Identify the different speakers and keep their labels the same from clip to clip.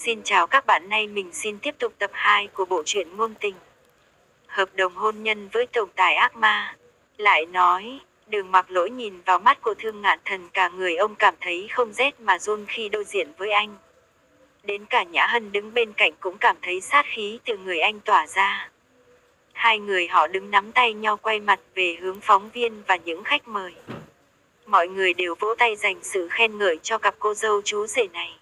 Speaker 1: Xin chào các bạn, nay mình xin tiếp tục tập 2 của bộ truyện ngôn tình. Hợp đồng hôn nhân với tổng tài ác ma. Lại nói, Đường Mặc Lỗi nhìn vào mắt của Thương Ngạn Thần, cả người ông cảm thấy không rét mà run khi đối diện với anh. Đến cả Nhã Hân đứng bên cạnh cũng cảm thấy sát khí từ người anh tỏa ra. Hai người họ đứng nắm tay nhau quay mặt về hướng phóng viên và những khách mời. Mọi người đều vỗ tay dành sự khen ngợi cho cặp cô dâu chú rể này.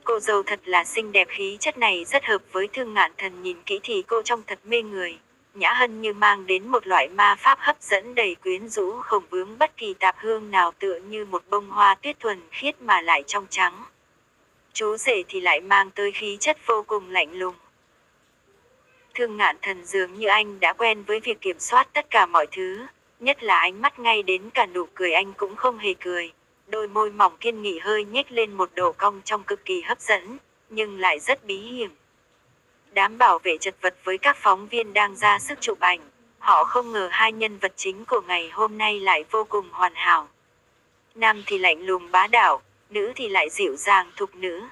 Speaker 1: Cô dâu thật là xinh đẹp, khí chất này rất hợp với Thương Ngạn Thần, nhìn kỹ thì cô trông thật mê người. Nhã Hân như mang đến một loại ma pháp hấp dẫn đầy quyến rũ, không vướng bất kỳ tạp hương nào, tựa như một bông hoa tuyết thuần khiết mà lại trong trắng. Chú rể thì lại mang tới khí chất vô cùng lạnh lùng. Thương Ngạn Thần dường như anh đã quen với việc kiểm soát tất cả mọi thứ, nhất là ánh mắt, ngay đến cả nụ cười anh cũng không hề cười. Đôi môi mỏng kiên nghị hơi nhếch lên một độ cong trông cực kỳ hấp dẫn, nhưng lại rất bí hiểm. Đám bảo vệ chật vật với các phóng viên đang ra sức chụp ảnh. Họ không ngờ hai nhân vật chính của ngày hôm nay lại vô cùng hoàn hảo. Nam thì lạnh lùng bá đạo, nữ thì lại dịu dàng thục nữ.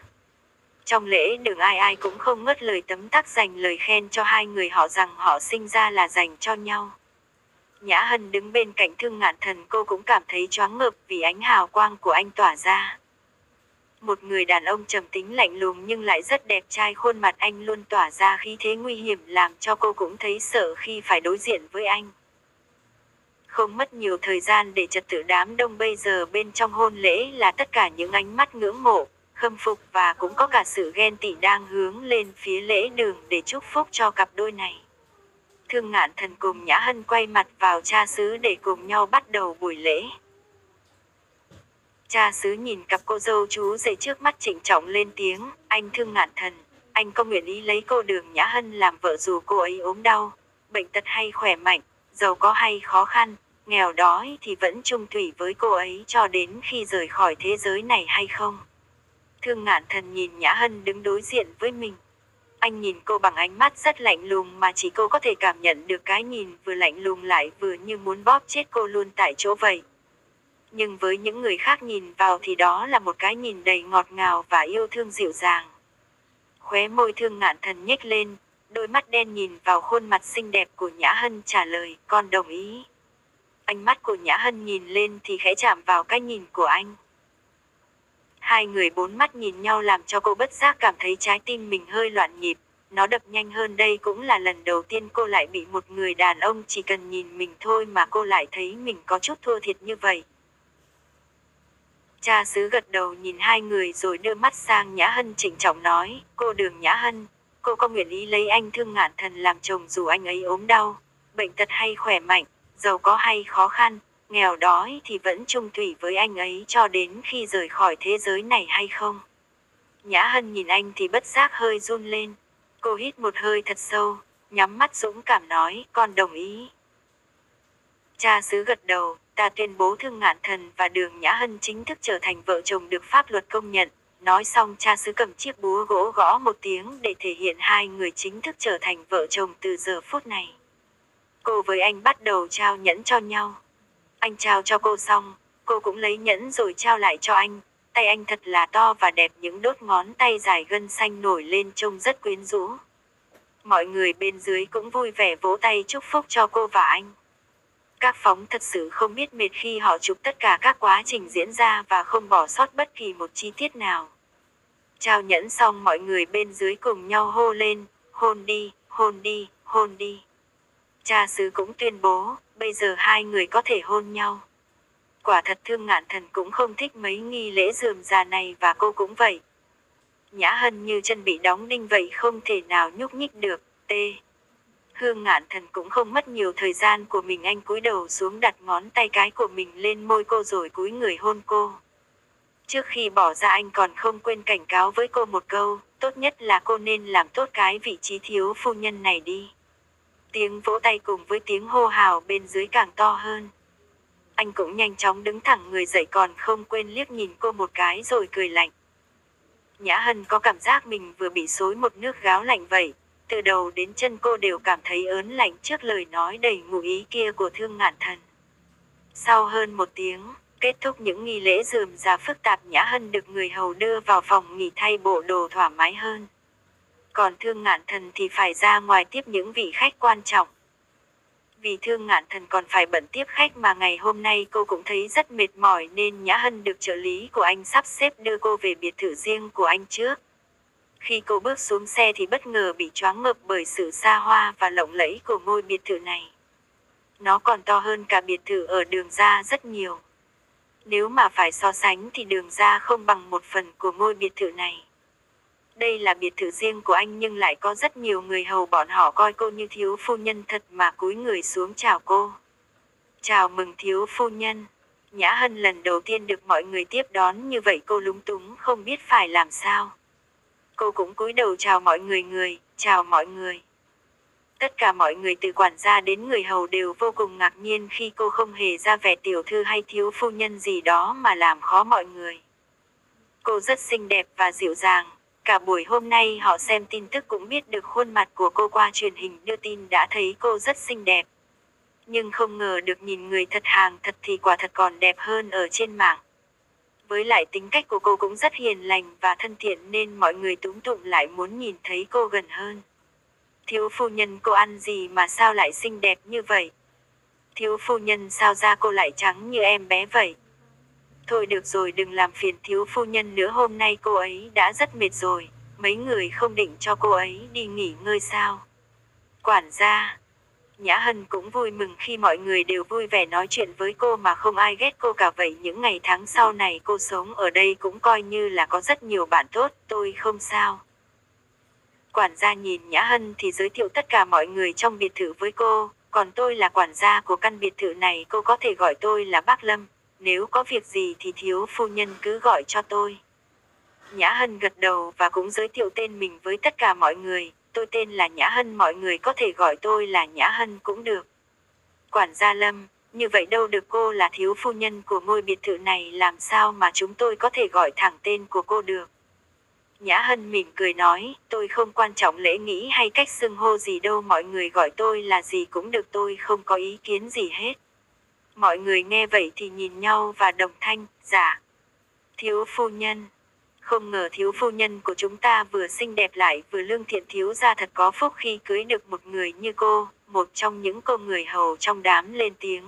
Speaker 1: Trong lễ đường ai ai cũng không ngớt lời tấm tắc dành lời khen cho hai người họ, rằng họ sinh ra là dành cho nhau. Nhã Hân đứng bên cạnh Thương Ngạn Thần, cô cũng cảm thấy choáng ngợp vì ánh hào quang của anh tỏa ra. Một người đàn ông trầm tính lạnh lùng nhưng lại rất đẹp trai, khuôn mặt anh luôn tỏa ra khí thế nguy hiểm, làm cho cô cũng thấy sợ khi phải đối diện với anh. Không mất nhiều thời gian để trật tự, đám đông bây giờ bên trong hôn lễ là tất cả những ánh mắt ngưỡng mộ, khâm phục và cũng có cả sự ghen tị đang hướng lên phía lễ đường để chúc phúc cho cặp đôi này. Thương Ngạn Thần cùng Nhã Hân quay mặt vào cha xứ để cùng nhau bắt đầu buổi lễ. Cha xứ nhìn cặp cô dâu chú rể trước mắt trịnh trọng lên tiếng, anh Thương Ngạn Thần, anh có nguyện ý lấy cô Đường Nhã Hân làm vợ dù cô ấy ốm đau, bệnh tật hay khỏe mạnh, giàu có hay khó khăn, nghèo đói thì vẫn chung thủy với cô ấy cho đến khi rời khỏi thế giới này hay không? Thương Ngạn Thần nhìn Nhã Hân đứng đối diện với mình. Anh nhìn cô bằng ánh mắt rất lạnh lùng mà chỉ cô có thể cảm nhận được, cái nhìn vừa lạnh lùng lại vừa như muốn bóp chết cô luôn tại chỗ vậy. Nhưng với những người khác nhìn vào thì đó là một cái nhìn đầy ngọt ngào và yêu thương dịu dàng. Khóe môi Thương Ngạn Thần nhếch lên, đôi mắt đen nhìn vào khuôn mặt xinh đẹp của Nhã Hân, trả lời, con đồng ý. Ánh mắt của Nhã Hân nhìn lên thì khẽ chạm vào cái nhìn của anh. Hai người bốn mắt nhìn nhau làm cho cô bất giác cảm thấy trái tim mình hơi loạn nhịp, nó đập nhanh hơn. Đây cũng là lần đầu tiên cô lại bị một người đàn ông chỉ cần nhìn mình thôi mà cô lại thấy mình có chút thua thiệt như vậy. Cha xứ gật đầu nhìn hai người rồi đưa mắt sang Nhã Hân trịnh trọng nói, cô Đường Nhã Hân, cô có nguyện ý lấy anh Thương Ngạn Thần làm chồng dù anh ấy ốm đau, bệnh tật hay khỏe mạnh, giàu có hay khó khăn, nghèo đói thì vẫn chung thủy với anh ấy cho đến khi rời khỏi thế giới này hay không? Nhã Hân nhìn anh thì bất giác hơi run lên. Cô hít một hơi thật sâu, nhắm mắt dũng cảm nói, con đồng ý. Cha xứ gật đầu, ta tuyên bố Thương Ngạn Thần và Đường Nhã Hân chính thức trở thành vợ chồng được pháp luật công nhận. Nói xong cha xứ cầm chiếc búa gỗ gõ một tiếng để thể hiện hai người chính thức trở thành vợ chồng từ giờ phút này. Cô với anh bắt đầu trao nhẫn cho nhau. Anh trao cho cô xong, cô cũng lấy nhẫn rồi trao lại cho anh. Tay anh thật là to và đẹp, những đốt ngón tay dài gân xanh nổi lên trông rất quyến rũ. Mọi người bên dưới cũng vui vẻ vỗ tay chúc phúc cho cô và anh. Các phóng thật sự không biết mệt khi họ chụp tất cả các quá trình diễn ra và không bỏ sót bất kỳ một chi tiết nào. Trao nhẫn xong mọi người bên dưới cùng nhau hô lên, hôn đi, hôn đi, hôn đi. Cha xứ cũng tuyên bố, bây giờ hai người có thể hôn nhau. Quả thật Thương Ngạn Thần cũng không thích mấy nghi lễ rườm rà này và cô cũng vậy. Nhã Hân như chân bị đóng đinh vậy, không thể nào nhúc nhích được. Thương Ngạn Thần cũng không mất nhiều thời gian của mình, anh cúi đầu xuống đặt ngón tay cái của mình lên môi cô rồi cúi người hôn cô. Trước khi bỏ ra anh còn không quên cảnh cáo với cô một câu, tốt nhất là cô nên làm tốt cái vị trí thiếu phu nhân này đi. Tiếng vỗ tay cùng với tiếng hô hào bên dưới càng to hơn. Anh cũng nhanh chóng đứng thẳng người dậy, còn không quên liếc nhìn cô một cái rồi cười lạnh. Nhã Hân có cảm giác mình vừa bị xối một nước gáo lạnh vậy. Từ đầu đến chân cô đều cảm thấy ớn lạnh trước lời nói đầy ngụ ý kia của Thương Ngạn Thần. Sau hơn một tiếng, Kết thúc những nghi lễ rườm rà phức tạp, Nhã Hân được người hầu đưa vào phòng nghỉ thay bộ đồ thoải mái hơn. Còn Thương Ngạn Thần thì phải ra ngoài tiếp những vị khách quan trọng. Vì Thương Ngạn Thần còn phải bận tiếp khách mà ngày hôm nay cô cũng thấy rất mệt mỏi nên Nhã Hân được trợ lý của anh sắp xếp đưa cô về biệt thự riêng của anh trước. Khi cô bước xuống xe thì bất ngờ bị choáng ngợp bởi sự xa hoa và lộng lẫy của ngôi biệt thự này. Nó còn to hơn cả biệt thự ở Đường Gia rất nhiều. Nếu mà phải so sánh thì Đường Gia không bằng một phần của ngôi biệt thự này. Đây là biệt thự riêng của anh nhưng lại có rất nhiều người hầu, bọn họ coi cô như thiếu phu nhân thật mà cúi người xuống chào cô. Chào mừng thiếu phu nhân. Nhã Hân lần đầu tiên được mọi người tiếp đón như vậy, cô lúng túng không biết phải làm sao. Cô cũng cúi đầu chào mọi người, chào mọi người. Tất cả mọi người từ quản gia đến người hầu đều vô cùng ngạc nhiên khi cô không hề ra vẻ tiểu thư hay thiếu phu nhân gì đó mà làm khó mọi người. Cô rất xinh đẹp và dịu dàng. Cả buổi hôm nay họ xem tin tức cũng biết được khuôn mặt của cô qua truyền hình đưa tin đã thấy cô rất xinh đẹp. Nhưng không ngờ được nhìn người thật, hàng thật thì quả thật còn đẹp hơn ở trên mạng. Với lại tính cách của cô cũng rất hiền lành và thân thiện nên mọi người túm tụm lại muốn nhìn thấy cô gần hơn. Thiếu phu nhân, cô ăn gì mà sao lại xinh đẹp như vậy? Thiếu phu nhân, sao da cô lại trắng như em bé vậy? Thôi được rồi, đừng làm phiền thiếu phu nhân nữa, hôm nay cô ấy đã rất mệt rồi, mấy người không định cho cô ấy đi nghỉ ngơi sao? Quản gia. Nhã Hân cũng vui mừng khi mọi người đều vui vẻ nói chuyện với cô mà không ai ghét cô cả, vậy những ngày tháng sau này cô sống ở đây cũng coi như là có rất nhiều bạn tốt, tôi không sao. Quản gia nhìn Nhã Hân thì giới thiệu tất cả mọi người trong biệt thự với cô, còn tôi là quản gia của căn biệt thự này, cô có thể gọi tôi là bác Lâm, nếu có việc gì thì thiếu phu nhân cứ gọi cho tôi. Nhã Hân gật đầu và cũng giới thiệu tên mình với tất cả mọi người, tôi tên là Nhã Hân, mọi người có thể gọi tôi là Nhã Hân cũng được. Quản gia Lâm, như vậy đâu được, cô là thiếu phu nhân của ngôi biệt thự này, làm sao mà chúng tôi có thể gọi thẳng tên của cô được? Nhã Hân mỉm cười nói, tôi không quan trọng lễ nghĩ hay cách xưng hô gì đâu, mọi người gọi tôi là gì cũng được, tôi không có ý kiến gì hết. Mọi người nghe vậy thì nhìn nhau và đồng thanh, dạ. Thiếu phu nhân. Không ngờ thiếu phu nhân của chúng ta vừa xinh đẹp lại vừa lương thiện, thiếu gia thật có phúc khi cưới được một người như cô, một trong những cô người hầu trong đám lên tiếng.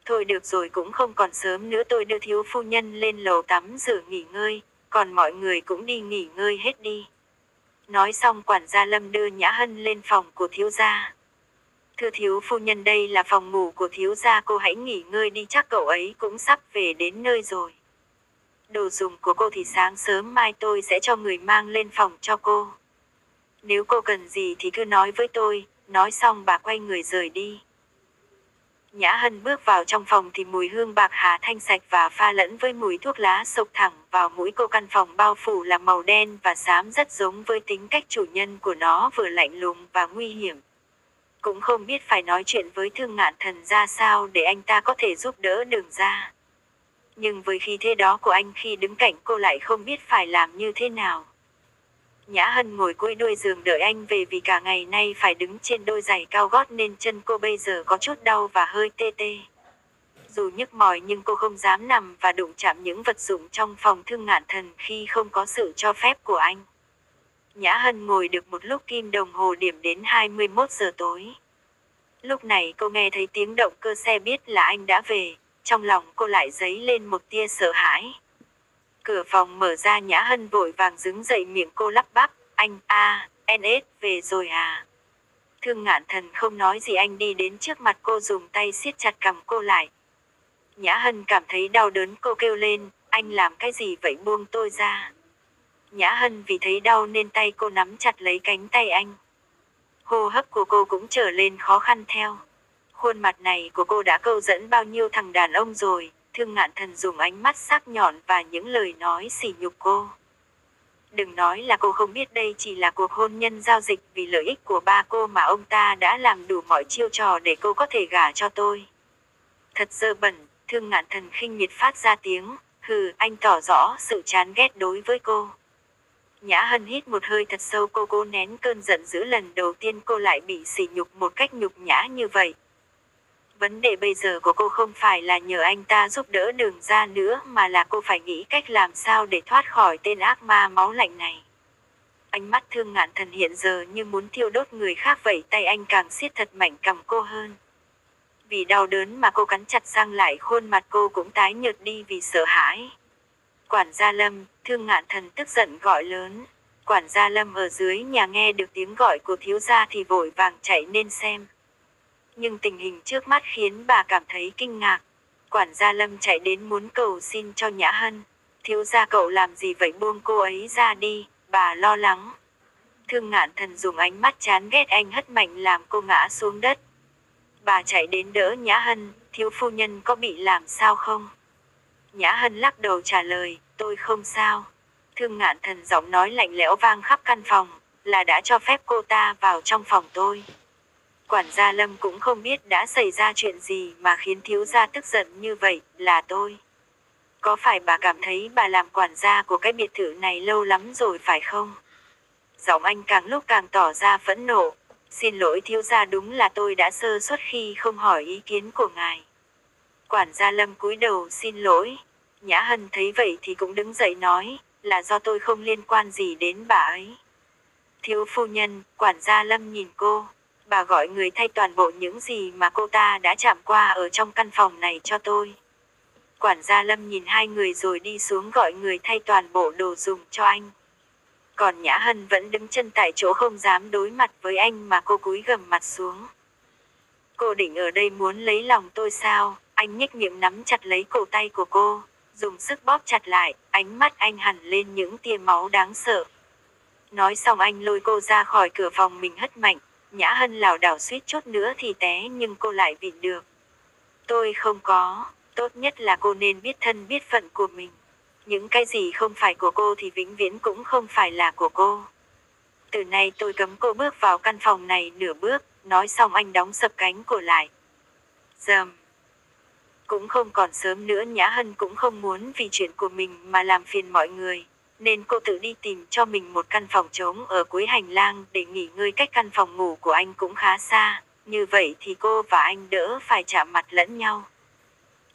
Speaker 1: Thôi được rồi, cũng không còn sớm nữa, tôi đưa thiếu phu nhân lên lầu tắm rửa nghỉ ngơi, còn mọi người cũng đi nghỉ ngơi hết đi. Nói xong quản gia Lâm đưa Nhã Hân lên phòng của thiếu gia. Thưa thiếu phu nhân, đây là phòng ngủ của thiếu gia, cô hãy nghỉ ngơi đi, chắc cậu ấy cũng sắp về đến nơi rồi. Đồ dùng của cô thì sáng sớm mai tôi sẽ cho người mang lên phòng cho cô. Nếu cô cần gì thì cứ nói với tôi, nói xong bà quay người rời đi. Nhã Hân bước vào trong phòng thì mùi hương bạc hà thanh sạch và pha lẫn với mùi thuốc lá xộc thẳng vào mũi cô. Căn phòng bao phủ là màu đen và xám, rất giống với tính cách chủ nhân của nó, vừa lạnh lùng và nguy hiểm. Cũng không biết phải nói chuyện với Thương Ngạn Thần ra sao để anh ta có thể giúp đỡ Đường Gia. Nhưng với khí thế đó của anh khi đứng cạnh cô lại không biết phải làm như thế nào. Nhã Hân ngồi cuối đôi giường đợi anh về, vì cả ngày nay phải đứng trên đôi giày cao gót nên chân cô bây giờ có chút đau và hơi tê tê. Dù nhức mỏi nhưng cô không dám nằm và đụng chạm những vật dụng trong phòng Thương Ngạn Thần khi không có sự cho phép của anh. Nhã Hân ngồi được một lúc, kim đồng hồ điểm đến 21 giờ tối. Lúc này cô nghe thấy tiếng động cơ xe, biết là anh đã về, trong lòng cô lại dấy lên một tia sợ hãi. Cửa phòng mở ra, Nhã Hân vội vàng đứng dậy, miệng cô lắp bắp, anh, NS, về rồi à? Thương Ngạn Thần không nói gì, anh đi đến trước mặt cô dùng tay siết chặt cằm cô lại. Nhã Hân cảm thấy đau đớn, cô kêu lên, anh làm cái gì vậy, buông tôi ra. Nhã Hân vì thấy đau nên tay cô nắm chặt lấy cánh tay anh. Hô hấp của cô cũng trở lên khó khăn theo. Khuôn mặt này của cô đã câu dẫn bao nhiêu thằng đàn ông rồi. Thương Ngạn Thần dùng ánh mắt sắc nhọn và những lời nói sỉ nhục cô. Đừng nói là cô không biết đây chỉ là cuộc hôn nhân giao dịch, vì lợi ích của ba cô mà ông ta đã làm đủ mọi chiêu trò để cô có thể gả cho tôi. Thật dơ bẩn. Thương Ngạn Thần khinh miệt phát ra tiếng, hừ, anh tỏ rõ sự chán ghét đối với cô. Nhã Hân hít một hơi thật sâu, cô cố nén cơn giận dữ, lần đầu tiên cô lại bị sỉ nhục một cách nhục nhã như vậy. Vấn đề bây giờ của cô không phải là nhờ anh ta giúp đỡ Đường ra nữa mà là cô phải nghĩ cách làm sao để thoát khỏi tên ác ma máu lạnh này. Ánh mắt Thương Ngạn Thần hiện giờ như muốn thiêu đốt người khác vậy, tay anh càng siết thật mạnh cầm cô hơn. Vì đau đớn mà cô cắn chặt răng lại, khuôn mặt cô cũng tái nhợt đi vì sợ hãi. Quản gia Lâm, Thương Ngạn Thần tức giận gọi lớn. Quản gia Lâm ở dưới nhà nghe được tiếng gọi của thiếu gia thì vội vàng chạy lên xem. Nhưng tình hình trước mắt khiến bà cảm thấy kinh ngạc. Quản gia Lâm chạy đến muốn cầu xin cho Nhã Hân. Thiếu gia cậu làm gì vậy, buông cô ấy ra đi, bà lo lắng. Thương Ngạn Thần dùng ánh mắt chán ghét anh hất mạnh làm cô ngã xuống đất. Bà chạy đến đỡ Nhã Hân, thiếu phu nhân có bị làm sao không? Nhã Hân lắc đầu trả lời, tôi không sao. Thương Ngạn Thần giọng nói lạnh lẽo vang khắp căn phòng, là đã cho phép cô ta vào trong phòng tôi. Quản gia Lâm cũng không biết đã xảy ra chuyện gì mà khiến thiếu gia tức giận như vậy, là tôi. Có phải bà cảm thấy bà làm quản gia của cái biệt thự này lâu lắm rồi phải không? Giọng anh càng lúc càng tỏ ra phẫn nộ. Xin lỗi thiếu gia, đúng là tôi đã sơ suất khi không hỏi ý kiến của ngài. Quản gia Lâm cúi đầu xin lỗi. Nhã Hân thấy vậy thì cũng đứng dậy nói, là do tôi không liên quan gì đến bà ấy. Thiếu phu nhân, quản gia Lâm nhìn cô. Bà gọi người thay toàn bộ những gì mà cô ta đã chạm qua ở trong căn phòng này cho tôi. Quản gia Lâm nhìn hai người rồi đi xuống gọi người thay toàn bộ đồ dùng cho anh. Còn Nhã Hân vẫn đứng chân tại chỗ không dám đối mặt với anh mà cô cúi gằm mặt xuống. Cô định ở đây muốn lấy lòng tôi sao? Anh nhếch miệng nắm chặt lấy cổ tay của cô, dùng sức bóp chặt lại, ánh mắt anh hằn lên những tia máu đáng sợ. Nói xong anh lôi cô ra khỏi cửa phòng mình hất mạnh. Nhã Hân lảo đảo suýt chút nữa thì té nhưng cô lại vịn được. Tôi không có, tốt nhất là cô nên biết thân biết phận của mình. Những cái gì không phải của cô thì vĩnh viễn cũng không phải là của cô. Từ nay tôi cấm cô bước vào căn phòng này nửa bước. Nói xong anh đóng sập cánh cửa lại. Dầm. Cũng không còn sớm nữa, Nhã Hân cũng không muốn vì chuyện của mình mà làm phiền mọi người. Nên cô tự đi tìm cho mình một căn phòng trống ở cuối hành lang để nghỉ ngơi, cách căn phòng ngủ của anh cũng khá xa. Như vậy thì cô và anh đỡ phải chạm mặt lẫn nhau.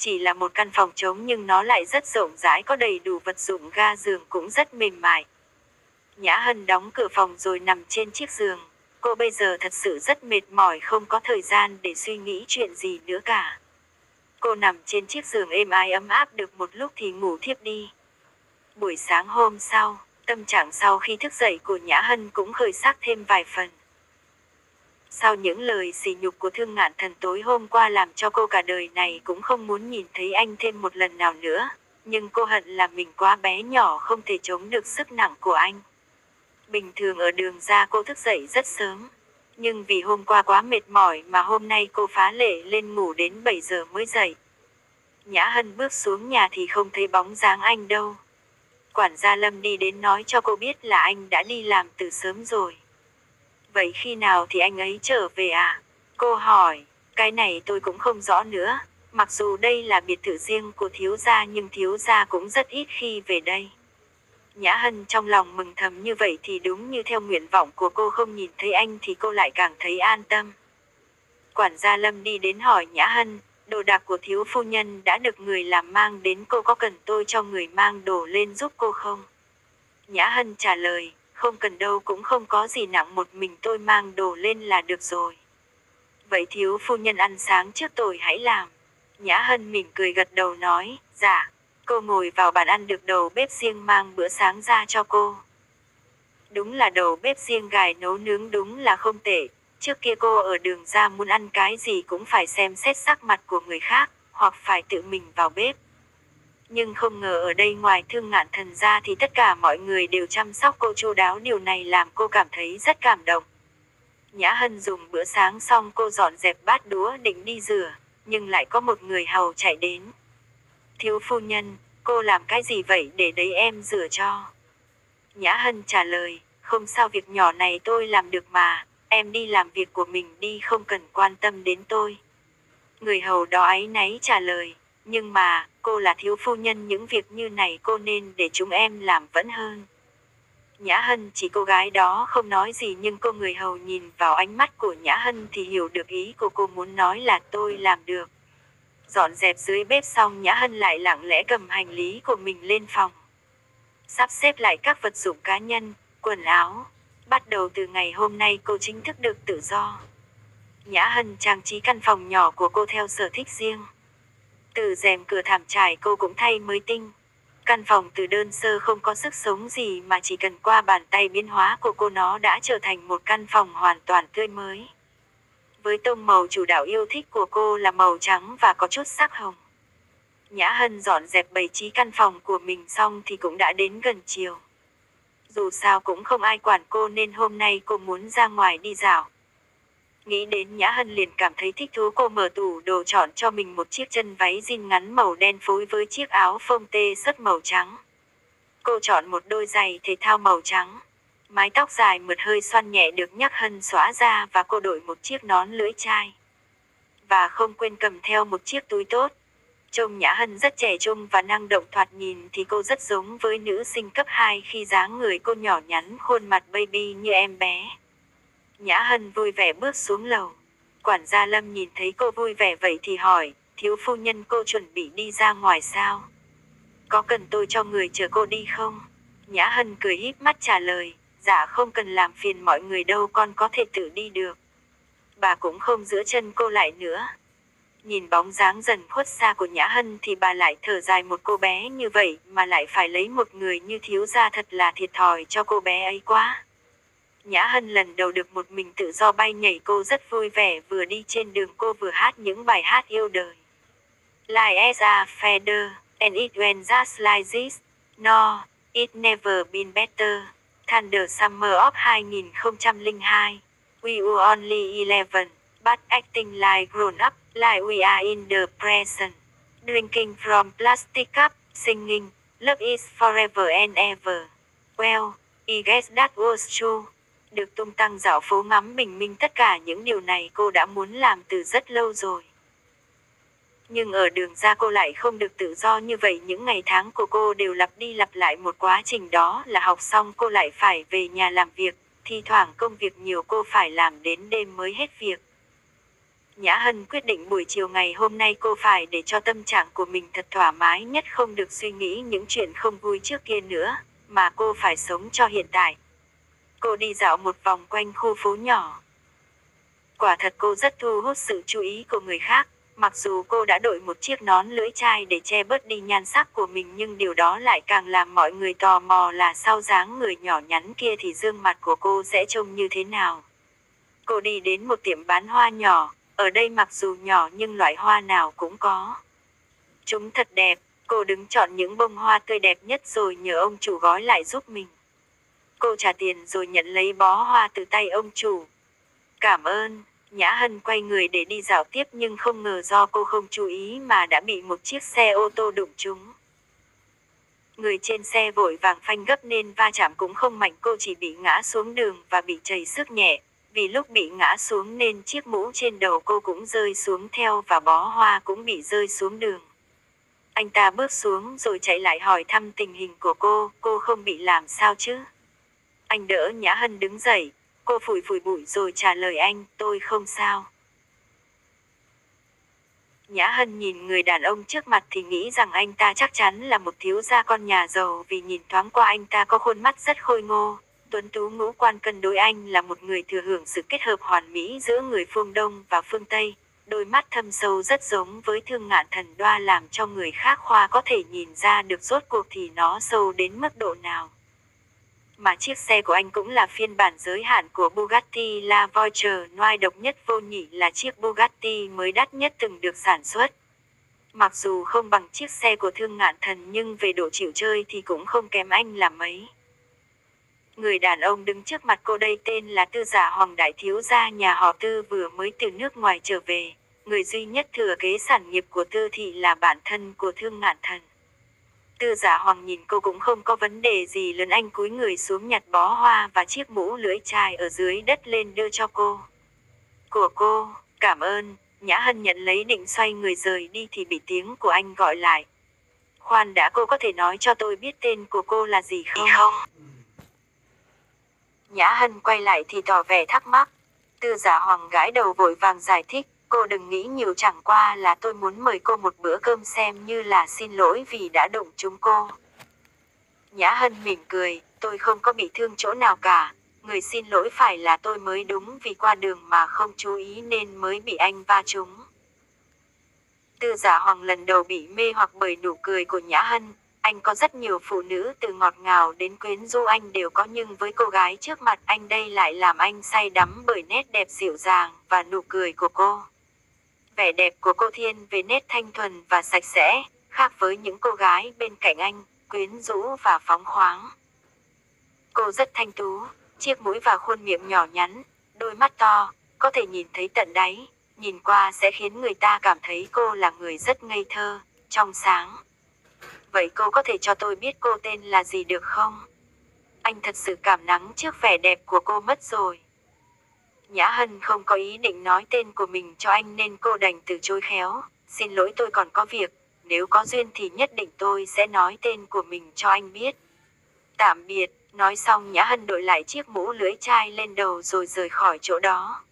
Speaker 1: Chỉ là một căn phòng trống nhưng nó lại rất rộng rãi, có đầy đủ vật dụng, ga giường cũng rất mềm mại. Nhã Hân đóng cửa phòng rồi nằm trên chiếc giường. Cô bây giờ thật sự rất mệt mỏi, không có thời gian để suy nghĩ chuyện gì nữa cả. Cô nằm trên chiếc giường êm ái ấm áp được một lúc thì ngủ thiếp đi. Buổi sáng hôm sau, tâm trạng sau khi thức dậy của Nhã Hân cũng khởi sắc thêm vài phần. Sau những lời sỉ nhục của Thương Ngạn Thần tối hôm qua làm cho cô cả đời này cũng không muốn nhìn thấy anh thêm một lần nào nữa. Nhưng cô hận là mình quá bé nhỏ không thể chống được sức nặng của anh. Bình thường ở Đường ra cô thức dậy rất sớm. Nhưng vì hôm qua quá mệt mỏi mà hôm nay cô phá lệ lên ngủ đến 7 giờ mới dậy. Nhã Hân bước xuống nhà thì không thấy bóng dáng anh đâu. Quản gia Lâm đi đến nói cho cô biết là anh đã đi làm từ sớm rồi. Vậy khi nào thì anh ấy trở về à? Cô hỏi, cái này tôi cũng không rõ nữa. Mặc dù đây là biệt thự riêng của thiếu gia nhưng thiếu gia cũng rất ít khi về đây. Nhã Hân trong lòng mừng thầm, như vậy thì đúng như theo nguyện vọng của cô, không nhìn thấy anh thì cô lại càng thấy an tâm. Quản gia Lâm đi đến hỏi Nhã Hân, đồ đạc của thiếu phu nhân đã được người làm mang đến, cô có cần tôi cho người mang đồ lên giúp cô không? Nhã Hân trả lời, không cần đâu, cũng không có gì nặng, một mình tôi mang đồ lên là được rồi. Vậy thiếu phu nhân ăn sáng trước tôi hãy làm. Nhã Hân mỉm cười gật đầu nói, dạ. Cô ngồi vào bàn ăn được đầu bếp riêng mang bữa sáng ra cho cô. Đúng là đầu bếp riêng gài nấu nướng đúng là không tệ. Trước kia cô ở Đường ra muốn ăn cái gì cũng phải xem xét sắc mặt của người khác, hoặc phải tự mình vào bếp. Nhưng không ngờ ở đây ngoài Thương Ngạn Thần ra thì tất cả mọi người đều chăm sóc cô chu đáo, điều này làm cô cảm thấy rất cảm động. Nhã Hân dùng bữa sáng xong cô dọn dẹp bát đũa định đi rửa, nhưng lại có một người hầu chạy đến. Thiếu phu nhân, cô làm cái gì vậy, để đấy em rửa cho. Nhã Hân trả lời, không sao, việc nhỏ này tôi làm được mà, em đi làm việc của mình đi, không cần quan tâm đến tôi. Người hầu đó áy náy trả lời, nhưng mà, cô là thiếu phu nhân, những việc như này cô nên để chúng em làm vẫn hơn. Nhã Hân chỉ cô gái đó không nói gì, nhưng cô người hầu nhìn vào ánh mắt của Nhã Hân thì hiểu được ý của cô muốn nói là tôi làm được. Dọn dẹp dưới bếp xong, Nhã Hân lại lặng lẽ cầm hành lý của mình lên phòng. Sắp xếp lại các vật dụng cá nhân, quần áo. Bắt đầu từ ngày hôm nay cô chính thức được tự do. Nhã Hân trang trí căn phòng nhỏ của cô theo sở thích riêng. Từ rèm cửa thảm trải cô cũng thay mới tinh. Căn phòng từ đơn sơ không có sức sống gì mà chỉ cần qua bàn tay biến hóa của cô nó đã trở thành một căn phòng hoàn toàn tươi mới. Với tông màu chủ đạo yêu thích của cô là màu trắng và có chút sắc hồng. Nhã Hân dọn dẹp bày trí căn phòng của mình xong thì cũng đã đến gần chiều. Dù sao cũng không ai quản cô nên hôm nay cô muốn ra ngoài đi dạo. Nghĩ đến Nhã Hân liền cảm thấy thích thú, cô mở tủ đồ chọn cho mình một chiếc chân váy jean ngắn màu đen phối với chiếc áo phông tê sất màu trắng. Cô chọn một đôi giày thể thao màu trắng. Mái tóc dài mượt hơi xoăn nhẹ được Nhã Hân xõa ra và cô đội một chiếc nón lưỡi chai. Và không quên cầm theo một chiếc túi tốt. Trông Nhã Hân rất trẻ trung và năng động, thoạt nhìn thì cô rất giống với nữ sinh cấp 2 khi dáng người cô nhỏ nhắn, khuôn mặt baby như em bé. Nhã Hân vui vẻ bước xuống lầu. Quản gia Lâm nhìn thấy cô vui vẻ vậy thì hỏi, thiếu phu nhân cô chuẩn bị đi ra ngoài sao? Có cần tôi cho người chở cô đi không? Nhã Hân cười híp mắt trả lời, dạ không cần làm phiền mọi người đâu, con có thể tự đi được. Bà cũng không giữ chân cô lại nữa. Nhìn bóng dáng dần khuất xa của Nhã Hân thì bà lại thở dài, một cô bé như vậy mà lại phải lấy một người như thiếu gia, thật là thiệt thòi cho cô bé ấy quá. Nhã Hân lần đầu được một mình tự do bay nhảy, cô rất vui vẻ, vừa đi trên đường cô vừa hát những bài hát yêu đời. Like as a feather, and it went just like this. No, it never been better. Thunder Summer of 2002. We were only 11, but acting like grown up, like we are in the present. Drinking from plastic cup, singing, love is forever and ever. Well, I guess that was true. Được tung tăng dạo phố ngắm bình minh, tất cả những điều này cô đã muốn làm từ rất lâu rồi. Nhưng ở đường ra cô lại không được tự do như vậy, những ngày tháng của cô đều lặp đi lặp lại một quá trình, đó là học xong cô lại phải về nhà làm việc, thi thoảng công việc nhiều cô phải làm đến đêm mới hết việc. Nhã Hân quyết định buổi chiều ngày hôm nay cô phải để cho tâm trạng của mình thật thoải mái nhất, không được suy nghĩ những chuyện không vui trước kia nữa, mà cô phải sống cho hiện tại. Cô đi dạo một vòng quanh khu phố nhỏ. Quả thật cô rất thu hút sự chú ý của người khác. Mặc dù cô đã đội một chiếc nón lưỡi chai để che bớt đi nhan sắc của mình, nhưng điều đó lại càng làm mọi người tò mò là sau dáng người nhỏ nhắn kia thì gương mặt của cô sẽ trông như thế nào. Cô đi đến một tiệm bán hoa nhỏ, ở đây mặc dù nhỏ nhưng loại hoa nào cũng có. Chúng thật đẹp, cô đứng chọn những bông hoa tươi đẹp nhất rồi nhờ ông chủ gói lại giúp mình. Cô trả tiền rồi nhận lấy bó hoa từ tay ông chủ. Cảm ơn. Nhã Hân quay người để đi dạo tiếp, nhưng không ngờ do cô không chú ý mà đã bị một chiếc xe ô tô đụng trúng. Người trên xe vội vàng phanh gấp nên va chạm cũng không mạnh, cô chỉ bị ngã xuống đường và bị trầy xước nhẹ. Vì lúc bị ngã xuống nên chiếc mũ trên đầu cô cũng rơi xuống theo và bó hoa cũng bị rơi xuống đường. Anh ta bước xuống rồi chạy lại hỏi thăm tình hình của cô không bị làm sao chứ? Anh đỡ Nhã Hân đứng dậy. Cô phủi phủi bụi rồi trả lời anh, tôi không sao. Nhã Hân nhìn người đàn ông trước mặt thì nghĩ rằng anh ta chắc chắn là một thiếu gia con nhà giàu, vì nhìn thoáng qua anh ta có khuôn mắt rất khôi ngô, tuấn tú, ngũ quan cân đối. Anh là một người thừa hưởng sự kết hợp hoàn mỹ giữa người phương Đông và phương Tây. Đôi mắt thâm sâu rất giống với Thương Ngạn Thần Đoa, làm cho người khác khoa có thể nhìn ra được rốt cuộc thì nó sâu đến mức độ nào. Mà chiếc xe của anh cũng là phiên bản giới hạn của Bugatti La Voiture Noir, độc nhất vô nhị, là chiếc Bugatti mới đắt nhất từng được sản xuất. Mặc dù không bằng chiếc xe của Thương Ngạn Thần nhưng về độ chịu chơi thì cũng không kém anh là mấy. Người đàn ông đứng trước mặt cô đây tên là Tư Giả Hoàng, đại thiếu gia nhà họ Tư vừa mới từ nước ngoài trở về. Người duy nhất thừa kế sản nghiệp của Tư thị là bạn thân của Thương Ngạn Thần. Tư Giả Hoàng nhìn cô cũng không có vấn đề gì lớn, anh cúi người xuống nhặt bó hoa và chiếc mũ lưỡi chai ở dưới đất lên đưa cho cô. Của cô, cảm ơn. Nhã Hân nhận lấy định xoay người rời đi thì bị tiếng của anh gọi lại. Khoan đã, cô có thể nói cho tôi biết tên của cô là gì không? Nhã Hân quay lại thì tỏ vẻ thắc mắc. Tư Giả Hoàng gãi đầu vội vàng giải thích, cô đừng nghĩ nhiều, chẳng qua là tôi muốn mời cô một bữa cơm xem như là xin lỗi vì đã đụng trúng cô. Nhã Hân mỉm cười, tôi không có bị thương chỗ nào cả, người xin lỗi phải là tôi mới đúng, vì qua đường mà không chú ý nên mới bị anh va trúng. Tư Giả Hoàng lần đầu bị mê hoặc bởi nụ cười của Nhã Hân. Anh có rất nhiều phụ nữ từ ngọt ngào đến quyến rũ anh đều có, nhưng với cô gái trước mặt anh đây lại làm anh say đắm bởi nét đẹp dịu dàng và nụ cười của cô. Vẻ đẹp của cô thiên về nét thanh thuần và sạch sẽ, khác với những cô gái bên cạnh anh, quyến rũ và phóng khoáng. Cô rất thanh tú, chiếc mũi và khuôn miệng nhỏ nhắn, đôi mắt to, có thể nhìn thấy tận đáy, nhìn qua sẽ khiến người ta cảm thấy cô là người rất ngây thơ, trong sáng. Vậy cô có thể cho tôi biết cô tên là gì được không? Anh thật sự cảm nắng trước vẻ đẹp của cô mất rồi. Nhã Hân không có ý định nói tên của mình cho anh nên cô đành từ chối khéo. Xin lỗi, tôi còn có việc, nếu có duyên thì nhất định tôi sẽ nói tên của mình cho anh biết. Tạm biệt, nói xong Nhã Hân đội lại chiếc mũ lưỡi chai lên đầu rồi rời khỏi chỗ đó.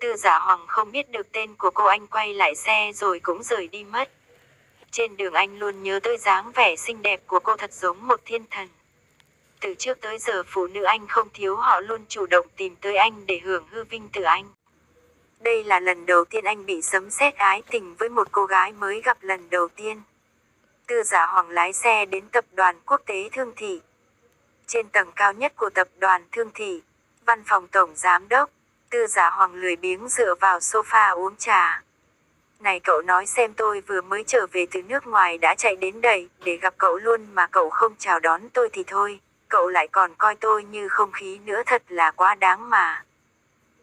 Speaker 1: Tư Giả Hoàng không biết được tên của cô, anh quay lại xe rồi cũng rời đi mất. Trên đường anh luôn nhớ tới dáng vẻ xinh đẹp của cô, thật giống một thiên thần. Từ trước tới giờ phụ nữ anh không thiếu, họ luôn chủ động tìm tới anh để hưởng hư vinh từ anh. Đây là lần đầu tiên anh bị sấm sét ái tình với một cô gái mới gặp lần đầu tiên. Tư Giả Hoàng lái xe đến tập đoàn quốc tế Thương Thị. Trên tầng cao nhất của tập đoàn Thương Thị, văn phòng tổng giám đốc, Tư Giả Hoàng lười biếng dựa vào sofa uống trà. Này cậu, nói xem, tôi vừa mới trở về từ nước ngoài đã chạy đến đây để gặp cậu luôn mà cậu không chào đón tôi thì thôi, cậu lại còn coi tôi như không khí nữa, thật là quá đáng mà.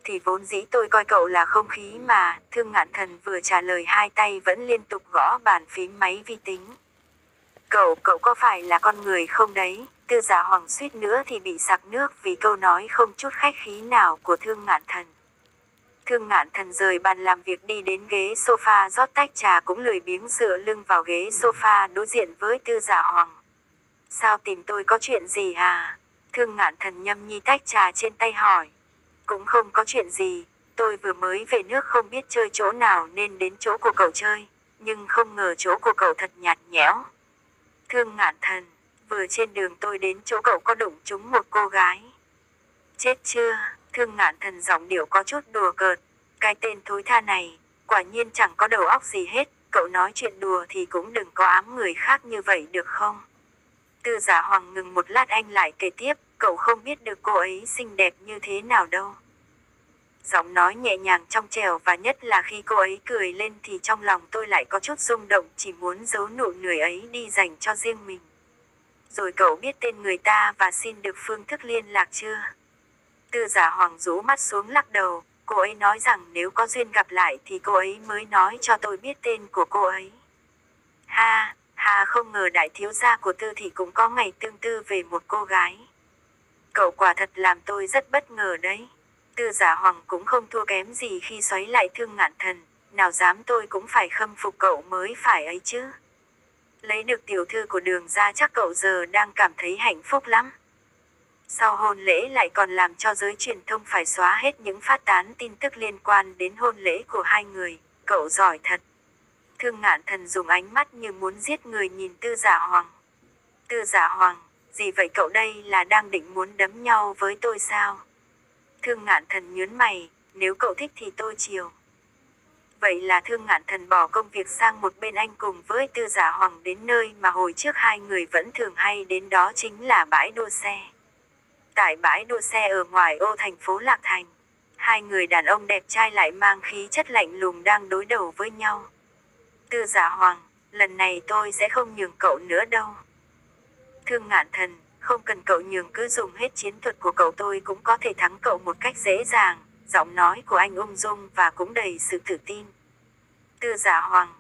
Speaker 1: Thì vốn dĩ tôi coi cậu là không khí mà, Thương Ngạn Thần vừa trả lời hai tay vẫn liên tục gõ bàn phím máy vi tính. Cậu có phải là con người không đấy? Tư Giả Hoàng suýt nữa thì bị sặc nước vì câu nói không chút khách khí nào của Thương Ngạn Thần. Thương Ngạn Thần rời bàn làm việc đi đến ghế sofa rót tách trà, cũng lười biếng dựa lưng vào ghế sofa đối diện với Tư Giả Hoàng. Sao tìm tôi, có chuyện gì à? Thương Ngạn Thần nhâm nhi tách trà trên tay hỏi. Cũng không có chuyện gì, tôi vừa mới về nước không biết chơi chỗ nào nên đến chỗ của cậu chơi, nhưng không ngờ chỗ của cậu thật nhạt nhẽo. Thương Ngạn Thần, vừa trên đường tôi đến chỗ cậu có đụng trúng một cô gái. Chết chưa? Thương Ngạn Thần giọng điệu có chút đùa cợt. Cái tên thối tha này, quả nhiên chẳng có đầu óc gì hết, cậu nói chuyện đùa thì cũng đừng có ám người khác như vậy được không? Tư Giả Hoàng ngừng một lát, anh lại kể tiếp, cậu không biết được cô ấy xinh đẹp như thế nào đâu. Giọng nói nhẹ nhàng trong trẻo, và nhất là khi cô ấy cười lên thì trong lòng tôi lại có chút rung động, chỉ muốn giấu nụ cười ấy đi dành cho riêng mình. Rồi cậu biết tên người ta và xin được phương thức liên lạc chưa? Tư Giả Hoàng rũ mắt xuống lắc đầu, cô ấy nói rằng nếu có duyên gặp lại thì cô ấy mới nói cho tôi biết tên của cô ấy. Ha, không ngờ đại thiếu gia của Tư Thị cũng có ngày tương tư về một cô gái. Cậu quả thật làm tôi rất bất ngờ đấy. Tư Giả Hoàng cũng không thua kém gì khi xoáy lại Thương Ngạn Thần, nào dám, tôi cũng phải khâm phục cậu mới phải ấy chứ. Lấy được tiểu thư của Đường gia chắc cậu giờ đang cảm thấy hạnh phúc lắm. Sau hôn lễ lại còn làm cho giới truyền thông phải xóa hết những phát tán tin tức liên quan đến hôn lễ của hai người, cậu giỏi thật. Thương Ngạn Thần dùng ánh mắt như muốn giết người nhìn Tư Giả Hoàng. Tư Giả Hoàng, gì vậy cậu, đây là đang định muốn đấm nhau với tôi sao? Thương Ngạn Thần nhướng mày, nếu cậu thích thì tôi chiều. Vậy là Thương Ngạn Thần bỏ công việc sang một bên, anh cùng với Tư Giả Hoàng đến nơi mà hồi trước hai người vẫn thường hay đến, đó chính là bãi đua xe. Tại bãi đua xe ở ngoài ô thành phố Lạc Thành, hai người đàn ông đẹp trai lại mang khí chất lạnh lùng đang đối đầu với nhau. Tư Giả Hoàng, lần này tôi sẽ không nhường cậu nữa đâu. Thương Ngạn Thần, không cần cậu nhường, cứ dùng hết chiến thuật của cậu, tôi cũng có thể thắng cậu một cách dễ dàng. Giọng nói của anh ung dung và cũng đầy sự tự tin. Tư Giả Hoàng,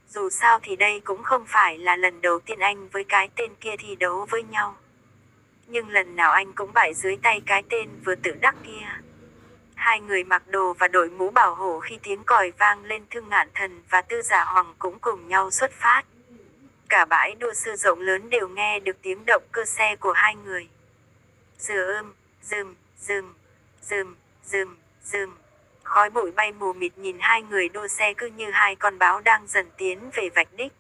Speaker 1: dù sao thì đây cũng không phải là lần đầu tiên anh với cái tên kia thi đấu với nhau. Nhưng lần nào anh cũng bại dưới tay cái tên vừa tự đắc kia. Hai người mặc đồ và đội mũ bảo hộ khi tiếng còi vang lên, Thương Ngạn Thần và Tư Giả Hoàng cũng cùng nhau xuất phát. Cả bãi đua sư rộng lớn đều nghe được tiếng động cơ xe của hai người. Rừng, rừng, rừng, rừng, rừng. Khói bụi bay mù mịt nhìn hai người đua xe cứ như hai con báo đang dần tiến về vạch đích.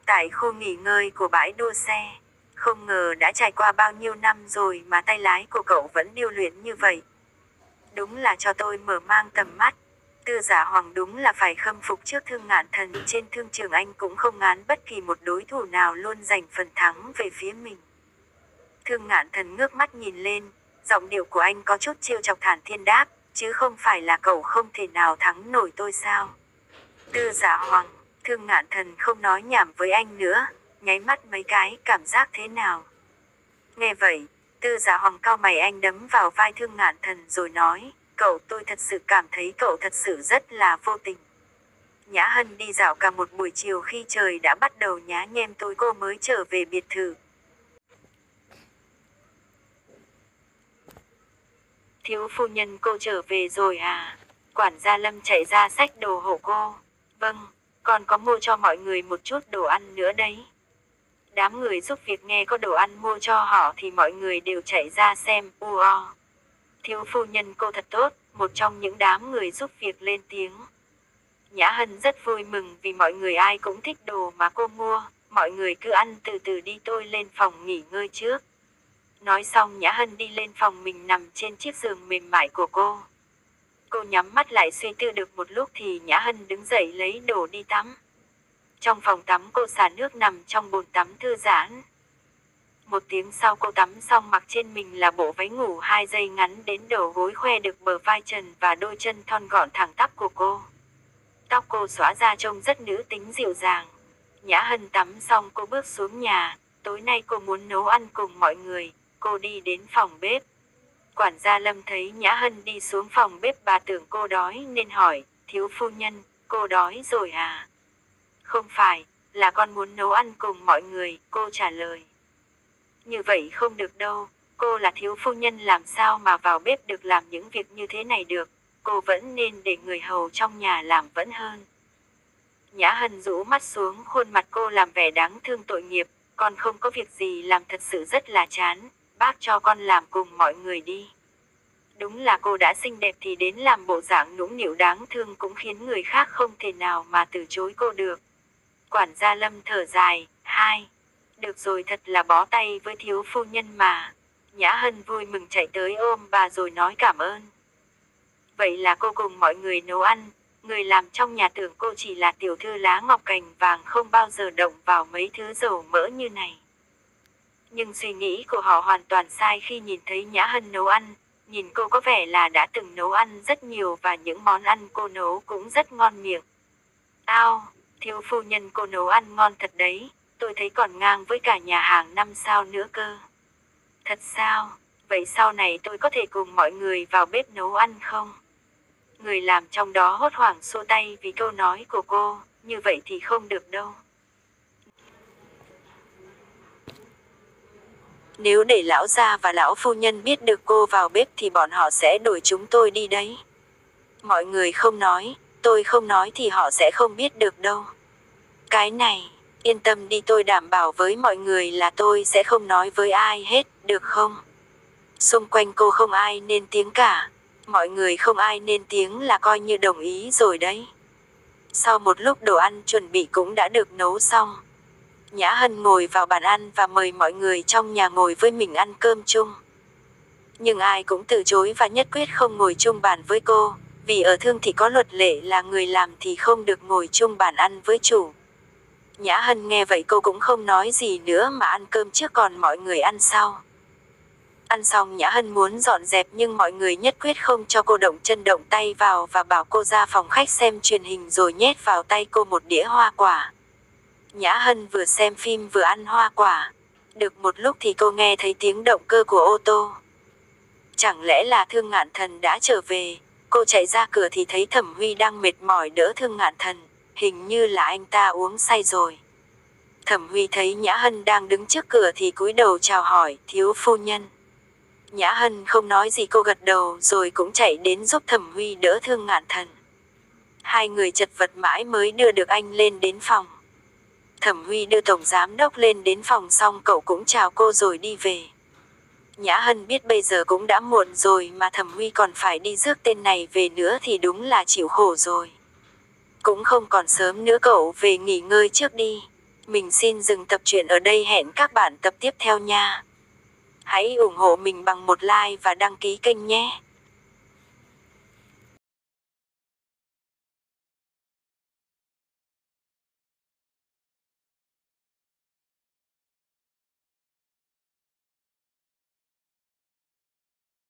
Speaker 1: Tại khu nghỉ ngơi của bãi đua xe, không ngờ đã trải qua bao nhiêu năm rồi mà tay lái của cậu vẫn điêu luyện như vậy. Đúng là cho tôi mở mang tầm mắt. Tư Giả Hoàng đúng là phải khâm phục trước Thương Ngạn Thần, trên thương trường anh cũng không ngán bất kỳ một đối thủ nào luôn giành phần thắng về phía mình. Thương Ngạn Thần ngước mắt nhìn lên, giọng điệu của anh có chút trêu chọc thản thiên đáp, chứ không phải là cậu không thể nào thắng nổi tôi sao? Tư Giả Hoàng, Thương Ngạn Thần không nói nhảm với anh nữa, nháy mắt mấy cái, cảm giác thế nào? Nghe vậy, Tư Giả Hoàng cau mày, anh đấm vào vai Thương Ngạn Thần rồi nói, cậu, tôi thật sự cảm thấy cậu thật sự rất là vô tình. Nhã Hân đi dạo cả một buổi chiều, khi trời đã bắt đầu nhá nhem tối cô mới trở về biệt thự. Thiếu phu nhân, cô trở về rồi à? Quản gia Lâm chạy ra xách đồ hộ cô. Vâng, còn có mua cho mọi người một chút đồ ăn nữa đấy. Đám người giúp việc nghe có đồ ăn mua cho họ thì mọi người đều chạy ra xem. Thiếu phu nhân cô thật tốt, một trong những đám người giúp việc lên tiếng. Nhã Hân rất vui mừng vì mọi người ai cũng thích đồ mà cô mua. Mọi người cứ ăn từ từ đi, tôi lên phòng nghỉ ngơi trước. Nói xong Nhã Hân đi lên phòng mình nằm trên chiếc giường mềm mại của cô. Cô nhắm mắt lại suy tư được một lúc thì Nhã Hân đứng dậy lấy đồ đi tắm. Trong phòng tắm cô xả nước nằm trong bồn tắm thư giãn. Một tiếng sau cô tắm xong, mặc trên mình là bộ váy ngủ 2 dây ngắn đến đầu gối, khoe được bờ vai trần và đôi chân thon gọn thẳng tắp của cô. Tóc cô xõa ra trông rất nữ tính dịu dàng. Nhã Hân tắm xong cô bước xuống nhà, tối nay cô muốn nấu ăn cùng mọi người, cô đi đến phòng bếp. Quản gia Lâm thấy Nhã Hân đi xuống phòng bếp, bà tưởng cô đói nên hỏi, thiếu phu nhân, cô đói rồi à? Không phải, là con muốn nấu ăn cùng mọi người, cô trả lời. Như vậy không được đâu, cô là thiếu phu nhân làm sao mà vào bếp được làm những việc như thế này được, cô vẫn nên để người hầu trong nhà làm vẫn hơn. Nhã Hân rũ mắt xuống, khuôn mặt cô làm vẻ đáng thương tội nghiệp, con không có việc gì làm, thật sự rất là chán, bác cho con làm cùng mọi người đi. Đúng là cô đã xinh đẹp thì đến làm bộ dạng nũng nịu đáng thương cũng khiến người khác không thể nào mà từ chối cô được. Quản gia Lâm thở dài, được rồi, thật là bó tay với thiếu phu nhân mà. Nhã Hân vui mừng chạy tới ôm bà rồi nói cảm ơn. Vậy là cô cùng mọi người nấu ăn, người làm trong nhà tưởng cô chỉ là tiểu thư lá ngọc cành vàng không bao giờ động vào mấy thứ dầu mỡ như này. Nhưng suy nghĩ của họ hoàn toàn sai khi nhìn thấy Nhã Hân nấu ăn, nhìn cô có vẻ là đã từng nấu ăn rất nhiều và những món ăn cô nấu cũng rất ngon miệng. Thiếu phu nhân cô nấu ăn ngon thật đấy, tôi thấy còn ngang với cả nhà hàng 5 sao nữa cơ. Thật sao? Vậy sau này tôi có thể cùng mọi người vào bếp nấu ăn không? Người làm trong đó hốt hoảng xua tay vì câu nói của cô, như vậy thì không được đâu. Nếu để lão gia và lão phu nhân biết được cô vào bếp thì bọn họ sẽ đuổi chúng tôi đi đấy. Mọi người không nói, tôi không nói thì họ sẽ không biết được đâu. Cái này, yên tâm đi, tôi đảm bảo với mọi người là tôi sẽ không nói với ai hết, được không? Xung quanh cô không ai nên tiếng cả. Mọi người không ai nên tiếng là coi như đồng ý rồi đấy. Sau một lúc đồ ăn chuẩn bị cũng đã được nấu xong. Nhã Hân ngồi vào bàn ăn và mời mọi người trong nhà ngồi với mình ăn cơm chung. Nhưng ai cũng từ chối và nhất quyết không ngồi chung bàn với cô, vì ở Thương thì có luật lệ là người làm thì không được ngồi chung bàn ăn với chủ. Nhã Hân nghe vậy cô cũng không nói gì nữa mà ăn cơm trước còn mọi người ăn sau. Ăn xong Nhã Hân muốn dọn dẹp nhưng mọi người nhất quyết không cho cô động chân động tay vào và bảo cô ra phòng khách xem truyền hình rồi nhét vào tay cô một đĩa hoa quả. Nhã Hân vừa xem phim vừa ăn hoa quả. Được một lúc thì cô nghe thấy tiếng động cơ của ô tô. Chẳng lẽ là Thương Ngạn Thần đã trở về? Cô chạy ra cửa thì thấy Thẩm Huy đang mệt mỏi đỡ Thương Ngạn Thần, hình như là anh ta uống say rồi. Thẩm Huy thấy Nhã Hân đang đứng trước cửa thì cúi đầu chào hỏi, thiếu phu nhân. Nhã Hân không nói gì, cô gật đầu rồi cũng chạy đến giúp Thẩm Huy đỡ Thương Ngạn Thần. Hai người chật vật mãi mới đưa được anh lên đến phòng. Thẩm Huy đưa tổng giám đốc lên đến phòng xong cậu cũng chào cô rồi đi về. Nhã Hân biết bây giờ cũng đã muộn rồi mà Thẩm Huy còn phải đi rước tên này về nữa thì đúng là chịu khổ rồi. Cũng không còn sớm nữa, cậu về nghỉ ngơi trước đi. Mình xin dừng tập truyện ở đây, hẹn các bạn tập tiếp theo nha. Hãy ủng hộ mình bằng một like và đăng ký kênh nhé.